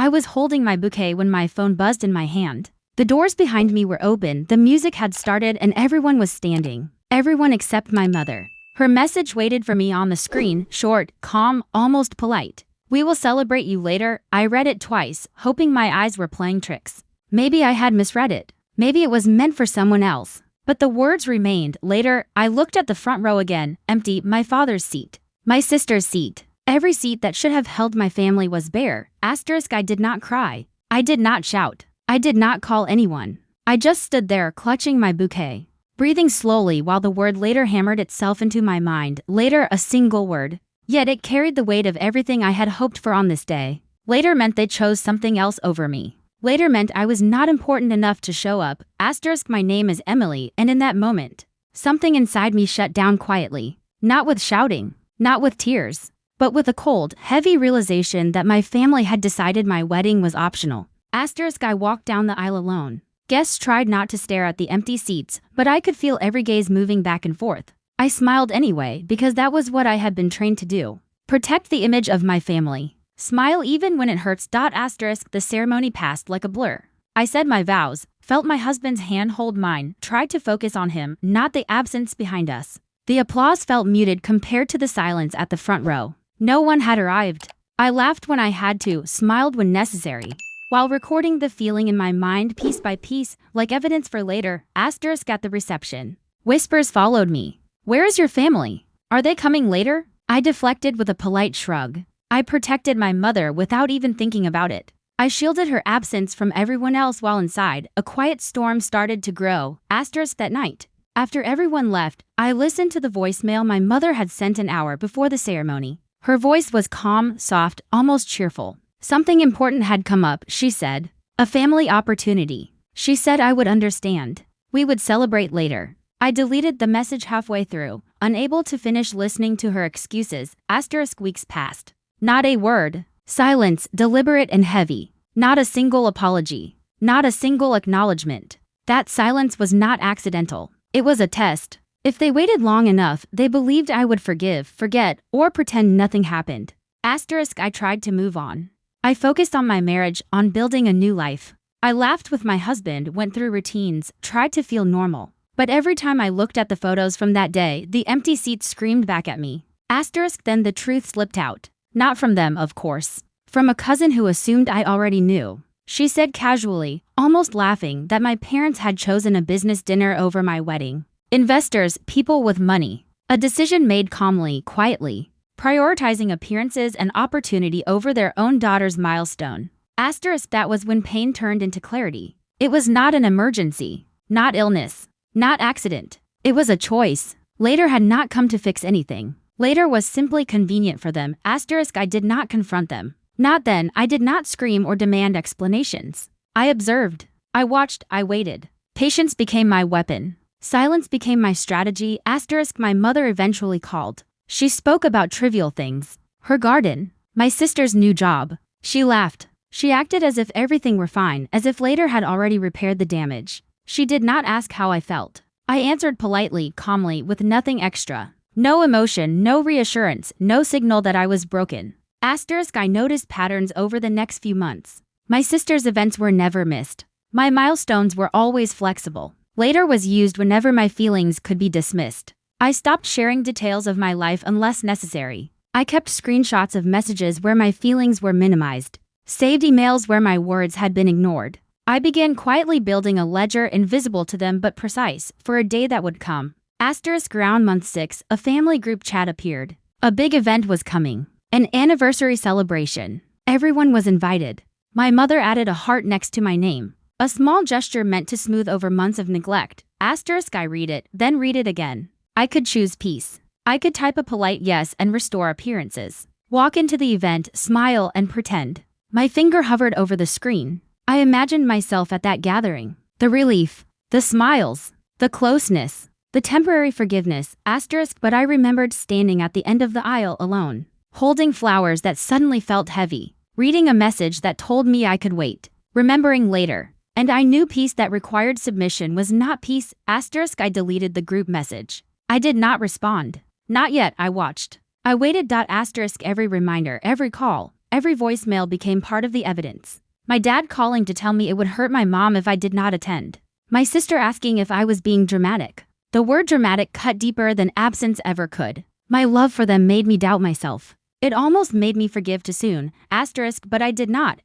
I was holding my bouquet when my phone buzzed in my hand. The doors behind me were open, the music had started, and everyone was standing. Everyone except my mother. Her message waited for me on the screen, short, calm, almost polite. "We will celebrate you later." I read it twice, hoping my eyes were playing tricks. Maybe I had misread it. Maybe it was meant for someone else. But the words remained. Later, I looked at the front row again, empty, my father's seat. My sister's seat. Every seat that should have held my family was bare. Asterisk, I did not cry. I did not shout. I did not call anyone. I just stood there, clutching my bouquet, breathing slowly while the word later hammered itself into my mind. Later, a single word. Yet it carried the weight of everything I had hoped for on this day. Later meant they chose something else over me. Later meant I was not important enough to show up. Asterisk, my name is Emily, and in that moment, something inside me shut down quietly. Not with shouting, not with tears, but with a cold, heavy realization that my family had decided my wedding was optional. Asterisk, I walked down the aisle alone. Guests tried not to stare at the empty seats, but I could feel every gaze moving back and forth. I smiled anyway, because that was what I had been trained to do. Protect the image of my family. Smile even when it hurts. Asterisk, the ceremony passed like a blur. I said my vows, felt my husband's hand hold mine, tried to focus on him, not the absence behind us. The applause felt muted compared to the silence at the front row. No one had arrived. I laughed when I had to, smiled when necessary, while recording the feeling in my mind piece by piece, like evidence for later. Asterisk, at the reception. Whispers followed me. "Where is your family? Are they coming later?" I deflected with a polite shrug. I protected my mother without even thinking about it. I shielded her absence from everyone else while inside. A quiet storm started to grow. Asterisk, that night, after everyone left, I listened to the voicemail my mother had sent an hour before the ceremony. Her voice was calm, soft, almost cheerful. Something important had come up, she said. A family opportunity. She said I would understand. We would celebrate later. I deleted the message halfway through, unable to finish listening to her excuses. Asterisk, weeks passed. Not a word. Silence, deliberate and heavy. Not a single apology. Not a single acknowledgement. That silence was not accidental. It was a test. If they waited long enough, they believed I would forgive, forget, or pretend nothing happened. Asterisk, I tried to move on. I focused on my marriage, on building a new life. I laughed with my husband, went through routines, tried to feel normal. But every time I looked at the photos from that day, the empty seats screamed back at me. Asterisk, then the truth slipped out. Not from them, of course. From a cousin who assumed I already knew. She said casually, almost laughing, that my parents had chosen a business dinner over my wedding. Investors, people with money. A decision made calmly, quietly, prioritizing appearances and opportunity over their own daughter's milestone. Asterisk, that was when pain turned into clarity. It was not an emergency, not illness, not accident. It was a choice. Later had not come to fix anything. Later was simply convenient for them. Asterisk, I did not confront them. Not then. I did not scream or demand explanations. I observed. I watched. I waited. Patience became my weapon. Silence became my strategy. Asterisk, my mother eventually called. She spoke about trivial things. Her garden. My sister's new job. She laughed. She acted as if everything were fine, as if later had already repaired the damage. She did not ask how I felt. I answered politely, calmly, with nothing extra. No emotion, no reassurance, no signal that I was broken. Asterisk, I noticed patterns over the next few months. My sister's events were never missed. My milestones were always flexible. Later was used whenever my feelings could be dismissed. I stopped sharing details of my life unless necessary. I kept screenshots of messages where my feelings were minimized. Saved emails where my words had been ignored. I began quietly building a ledger invisible to them but precise, for a day that would come. Asterisk, around month 6, a family group chat appeared. A big event was coming. An anniversary celebration. Everyone was invited. My mother added a heart next to my name. A small gesture meant to smooth over months of neglect. Asterisk, I read it, then read it again. I could choose peace. I could type a polite yes and restore appearances. Walk into the event, smile, and pretend. My finger hovered over the screen. I imagined myself at that gathering. The relief. The smiles. The closeness. The temporary forgiveness. Asterisk, but I remembered standing at the end of the aisle alone. Holding flowers that suddenly felt heavy. Reading a message that told me I could wait. Remembering later. And I knew peace that required submission was not peace. Asterisk, I deleted the group message. I did not respond. Not yet. I watched. I waited. Asterisk, every reminder, every call, every voicemail became part of the evidence. My dad calling to tell me it would hurt my mom if I did not attend. My sister asking if I was being dramatic. The word dramatic cut deeper than absence ever could. My love for them made me doubt myself. It almost made me forgive too soon, but I did not,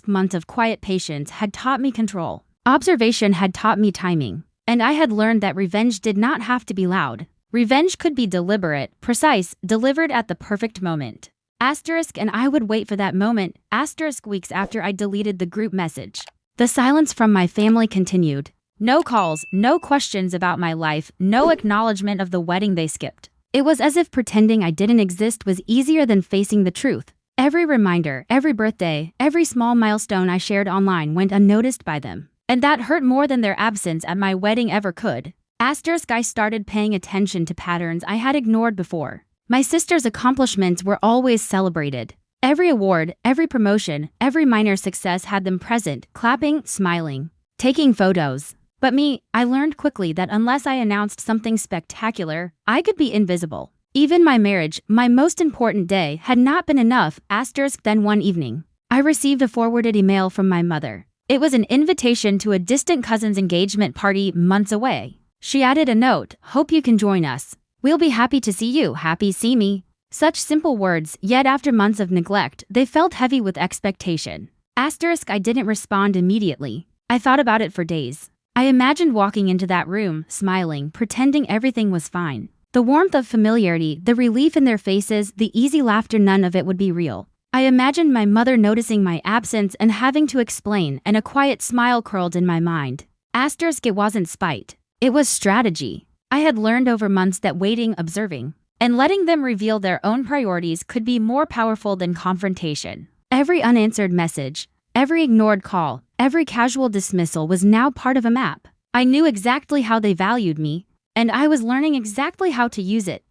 months of quiet patience had taught me control. Observation had taught me timing. And I had learned that revenge did not have to be loud. Revenge could be deliberate, precise, delivered at the perfect moment. And I would wait for that moment, weeks after I deleted the group message. The silence from my family continued. No calls, no questions about my life, no acknowledgement of the wedding they skipped. It was as if pretending I didn't exist was easier than facing the truth. Every reminder, every birthday, every small milestone I shared online went unnoticed by them. And that hurt more than their absence at my wedding ever could. I started paying attention to patterns I had ignored before. My sister's accomplishments were always celebrated. Every award, every promotion, every minor success had them present, clapping, smiling, taking photos. But me, I learned quickly that unless I announced something spectacular, I could be invisible. Even my marriage, my most important day, had not been enough. Then one evening, I received a forwarded email from my mother. It was an invitation to a distant cousin's engagement party months away. She added a note, "Hope you can join us. We'll be happy to see you, happy see me." Such simple words, yet after months of neglect, they felt heavy with expectation. I didn't respond immediately. I thought about it for days. I imagined walking into that room, smiling, pretending everything was fine. The warmth of familiarity, the relief in their faces, the easy laughter, none of it would be real. I imagined my mother noticing my absence and having to explain, and a quiet smile curled in my mind. It wasn't spite. It was strategy. I had learned over months that waiting, observing, and letting them reveal their own priorities could be more powerful than confrontation. Every unanswered message, every ignored call, every casual dismissal was now part of a map. I knew exactly how they valued me, and I was learning exactly how to use it.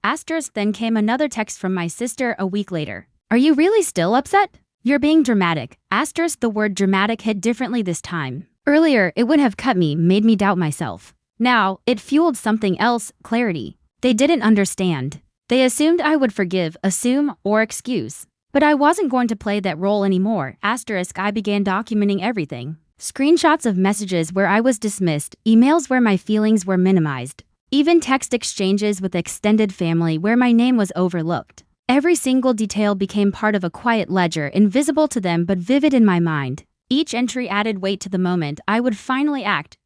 Then came another text from my sister a week later. "Are you really still upset? You're being dramatic." The word dramatic hit differently this time. Earlier, it would have cut me, made me doubt myself. Now, it fueled something else, clarity. They didn't understand. They assumed I would forgive, assume, or excuse. But I wasn't going to play that role anymore. I began documenting everything. Screenshots of messages where I was dismissed, emails where my feelings were minimized, even text exchanges with extended family where my name was overlooked. Every single detail became part of a quiet ledger, invisible to them but vivid in my mind. Each entry added weight to the moment I would finally act.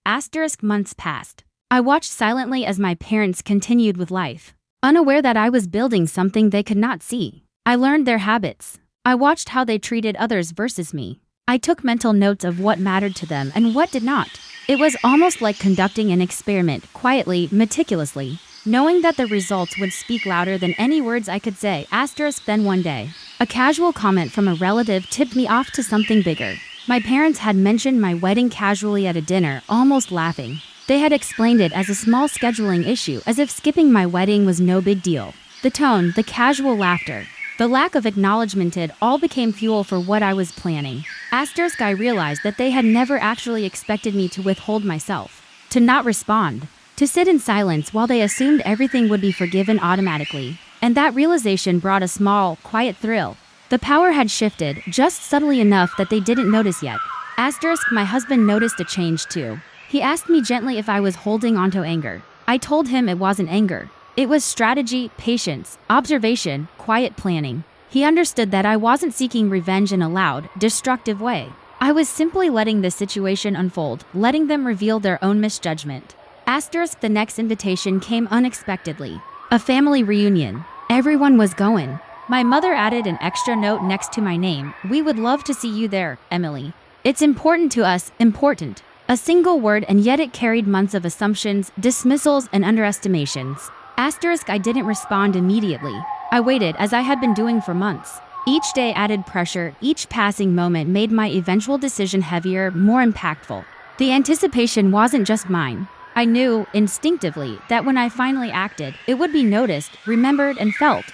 Months passed. I watched silently as my parents continued with life, unaware that I was building something they could not see. I learned their habits. I watched how they treated others versus me. I took mental notes of what mattered to them and what did not. It was almost like conducting an experiment, quietly, meticulously, knowing that the results would speak louder than any words I could say. Then one day, a casual comment from a relative tipped me off to something bigger. My parents had mentioned my wedding casually at a dinner, almost laughing. They had explained it as a small scheduling issue, as if skipping my wedding was no big deal. The tone, the casual laughter, the lack of acknowledgement, it all became fuel for what I was planning. I realized that they had never actually expected me to withhold myself, to not respond, to sit in silence while they assumed everything would be forgiven automatically. And that realization brought a small, quiet thrill. The power had shifted, just subtly enough that they didn't notice yet. My husband noticed a change too. He asked me gently if I was holding onto anger. I told him it wasn't anger. It was strategy, patience, observation, quiet planning. He understood that I wasn't seeking revenge in a loud, destructive way. I was simply letting the situation unfold, letting them reveal their own misjudgment. The next invitation came unexpectedly. A family reunion. Everyone was going. My mother added an extra note next to my name. "We would love to see you there, Emily. It's important to us, important." A single word, and yet it carried months of assumptions, dismissals, and underestimations. I didn't respond immediately. I waited, as I had been doing for months. Each day added pressure, each passing moment made my eventual decision heavier, more impactful. The anticipation wasn't just mine. I knew, instinctively, that when I finally acted, it would be noticed, remembered, and felt.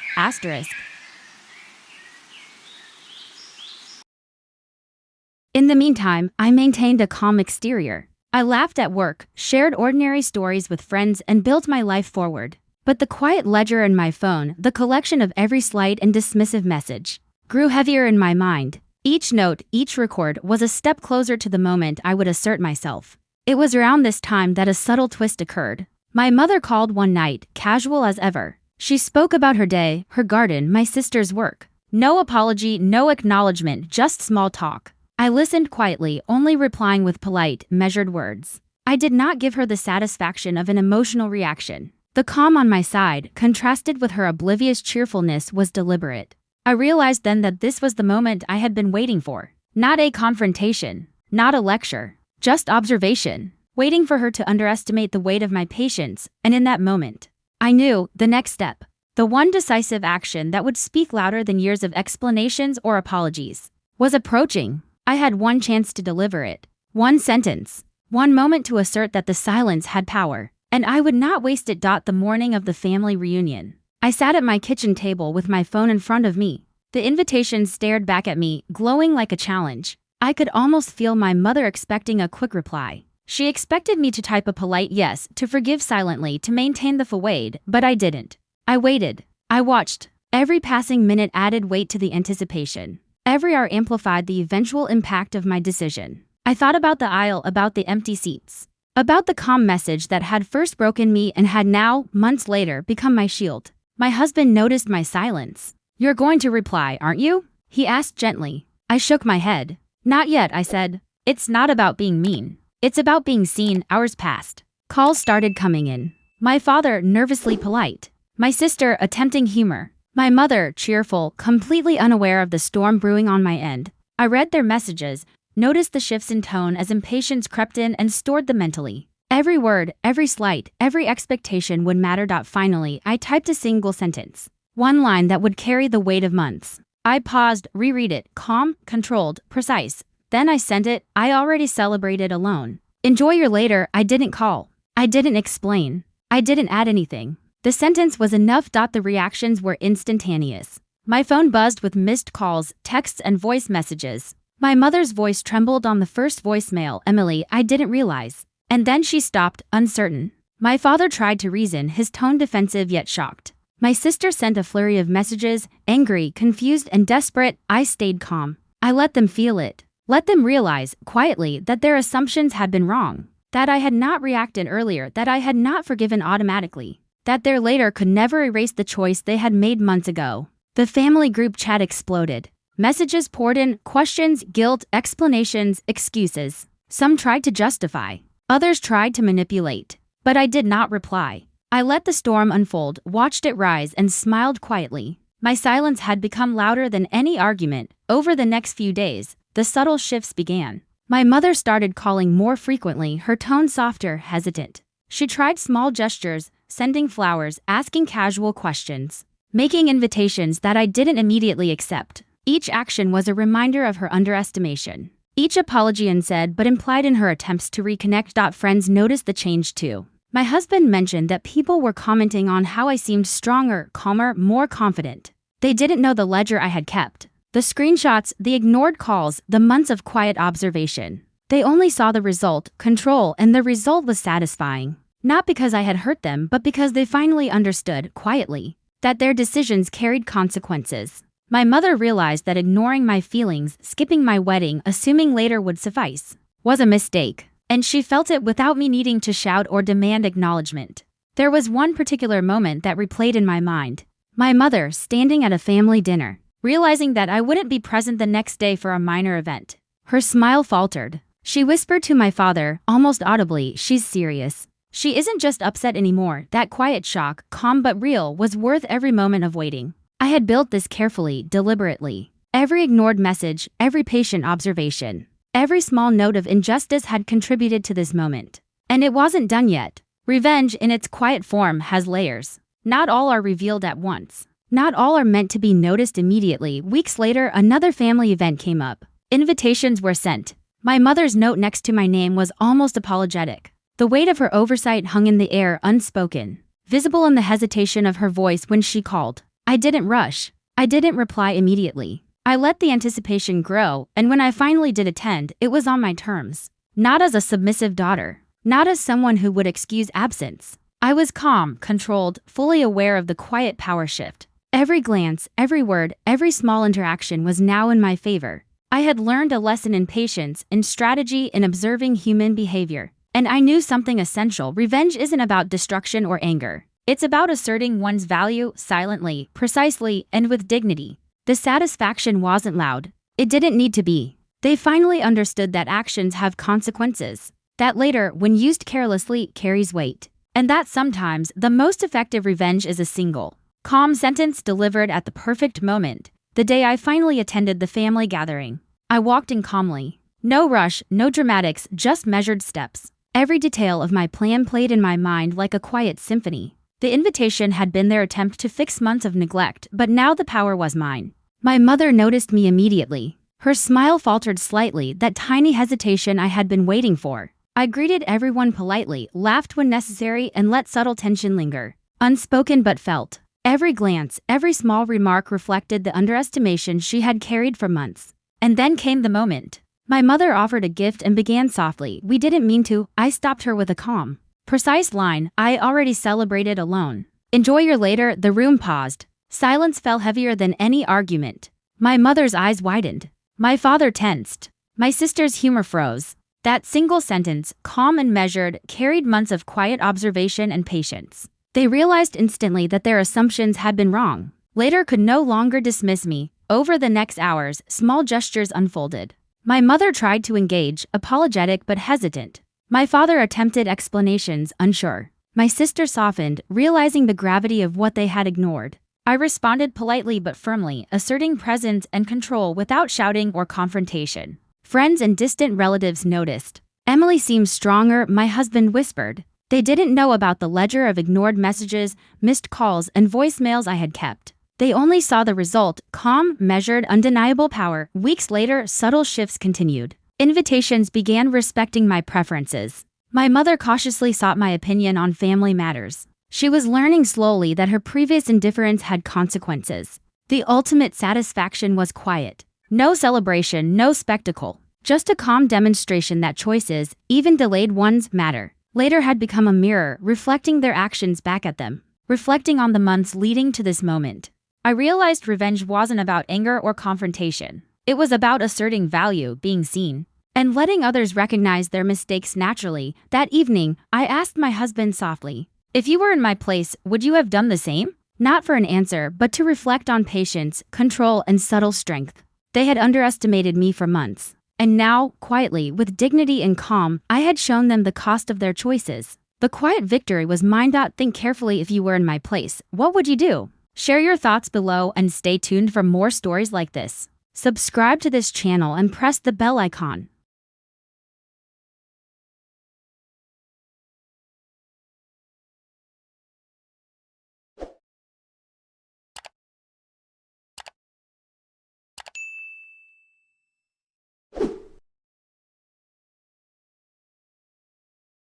In the meantime, I maintained a calm exterior. I laughed at work, shared ordinary stories with friends, and built my life forward. But the quiet ledger in my phone, the collection of every slight and dismissive message, grew heavier in my mind. Each note, each record was a step closer to the moment I would assert myself. It was around this time that a subtle twist occurred. My mother called one night, casual as ever. She spoke about her day, her garden, my sister's work. No apology, no acknowledgement, just small talk. I listened quietly, only replying with polite, measured words. I did not give her the satisfaction of an emotional reaction. The calm on my side, contrasted with her oblivious cheerfulness, was deliberate. I realized then that this was the moment I had been waiting for. Not a confrontation, not a lecture, just observation, waiting for her to underestimate the weight of my patience, and in that moment, I knew the next step, the one decisive action that would speak louder than years of explanations or apologies, was approaching. I had one chance to deliver it, one sentence, one moment to assert that the silence had power, and I would not waste it. The morning of the family reunion, I sat at my kitchen table with my phone in front of me. The invitation stared back at me, glowing like a challenge. I could almost feel my mother expecting a quick reply. She expected me to type a polite yes, to forgive silently, to maintain the facade, but I didn't. I waited. I watched. Every passing minute added weight to the anticipation. Every hour amplified the eventual impact of my decision. I thought about the aisle, about the empty seats, about the calm message that had first broken me and had now, months later, become my shield. My husband noticed my silence. "You're going to reply, aren't you?" he asked gently. I shook my head. "Not yet," I said. "It's not about being mean. It's about being seen." Hours passed. Calls started coming in. My father, nervously polite. My sister, attempting humor. My mother, cheerful, completely unaware of the storm brewing on my end. I read their messages, noticed the shifts in tone as impatience crept in, and stored them mentally. Every word, every slight, every expectation would matter. Finally, I typed a single sentence. One line that would carry the weight of months. I paused, reread it, calm, controlled, precise. Then I sent it. I already celebrated alone. "Enjoy your later." I didn't call. I didn't explain. I didn't add anything. The sentence was enough. The reactions were instantaneous. My phone buzzed with missed calls, texts, and voice messages. My mother's voice trembled on the first voicemail. "Emily, I didn't realize." And then she stopped, uncertain. My father tried to reason, his tone defensive yet shocked. My sister sent a flurry of messages, angry, confused, and desperate. I stayed calm. I let them feel it. Let them realize, quietly, that their assumptions had been wrong. That I had not reacted earlier, that I had not forgiven automatically. That their later could never erase the choice they had made months ago. The family group chat exploded. Messages poured in, questions, guilt, explanations, excuses. Some tried to justify. Others tried to manipulate. But I did not reply. I let the storm unfold, watched it rise, and smiled quietly. My silence had become louder than any argument. Over the next few days, the subtle shifts began. My mother started calling more frequently, her tone softer, hesitant. She tried small gestures, sending flowers, asking casual questions, making invitations that I didn't immediately accept. Each action was a reminder of her underestimation. Each apology unsaid but implied in her attempts to reconnect. Friends noticed the change too. My husband mentioned that people were commenting on how I seemed stronger, calmer, more confident. They didn't know the ledger I had kept. The screenshots, the ignored calls, the months of quiet observation. They only saw the result, control, and the result was satisfying. Not because I had hurt them, but because they finally understood, quietly, that their decisions carried consequences. My mother realized that ignoring my feelings, skipping my wedding, assuming later would suffice, was a mistake. And she felt it without me needing to shout or demand acknowledgement. There was one particular moment that replayed in my mind. My mother, standing at a family dinner, realizing that I wouldn't be present the next day for a minor event. Her smile faltered. She whispered to my father, almost audibly, "She's serious. She isn't just upset anymore." That quiet shock, calm but real, was worth every moment of waiting. I had built this carefully, deliberately. Every ignored message, every patient observation, every small note of injustice had contributed to this moment. And it wasn't done yet. Revenge, in its quiet form, has layers. Not all are revealed at once. Not all are meant to be noticed immediately. Weeks later, another family event came up. Invitations were sent. My mother's note next to my name was almost apologetic. The weight of her oversight hung in the air, unspoken, visible in the hesitation of her voice when she called. I didn't rush. I didn't reply immediately. I let the anticipation grow, and when I finally did attend, it was on my terms. Not as a submissive daughter. Not as someone who would excuse absence. I was calm, controlled, fully aware of the quiet power shift. Every glance, every word, every small interaction was now in my favor. I had learned a lesson in patience, in strategy, in observing human behavior. And I knew something essential: revenge isn't about destruction or anger. It's about asserting one's value silently, precisely, and with dignity. The satisfaction wasn't loud. It didn't need to be. They finally understood that actions have consequences. That later, when used carelessly, carries weight. And that sometimes, the most effective revenge is a single, calm sentence delivered at the perfect moment. The day I finally attended the family gathering, I walked in calmly. No rush, no dramatics, just measured steps. Every detail of my plan played in my mind like a quiet symphony. The invitation had been their attempt to fix months of neglect, but now the power was mine. My mother noticed me immediately. Her smile faltered slightly, that tiny hesitation I had been waiting for. I greeted everyone politely, laughed when necessary, and let subtle tension linger. Unspoken but felt. Every glance, every small remark reflected the underestimation she had carried for months. And then came the moment. My mother offered a gift and began softly. "We didn't mean to." I stopped her with a calm, precise line I already celebrated alone. "Enjoy your later." The room paused. Silence fell heavier than any argument. My mother's eyes widened. My father tensed. My sister's humor froze. That single sentence, calm and measured, carried months of quiet observation and patience. They realized instantly that their assumptions had been wrong. Later could no longer dismiss me. Over the next hours, small gestures unfolded. My mother tried to engage, apologetic but hesitant. My father attempted explanations, unsure. My sister softened, realizing the gravity of what they had ignored. I responded politely but firmly, asserting presence and control without shouting or confrontation. Friends and distant relatives noticed. "Emily seems stronger," my husband whispered. They didn't know about the ledger of ignored messages, missed calls, and voicemails I had kept. They only saw the result: calm, measured, undeniable power. Weeks later, subtle shifts continued. Invitations began respecting my preferences. My mother cautiously sought my opinion on family matters. She was learning slowly that her previous indifference had consequences. The ultimate satisfaction was quiet. No celebration, no spectacle. Just a calm demonstration that choices, even delayed ones, matter. Later had become a mirror, reflecting their actions back at them. Reflecting on the months leading to this moment, I realized revenge wasn't about anger or confrontation. It was about asserting value, being seen, and letting others recognize their mistakes naturally. That evening, I asked my husband softly, "If you were in my place, would you have done the same?" Not for an answer, but to reflect on patience, control, and subtle strength. They had underestimated me for months. And now, quietly, with dignity and calm, I had shown them the cost of their choices. The quiet victory was mine. Think carefully: if you were in my place, what would you do? Share your thoughts below and stay tuned for more stories like this. Subscribe to this channel and press the bell icon.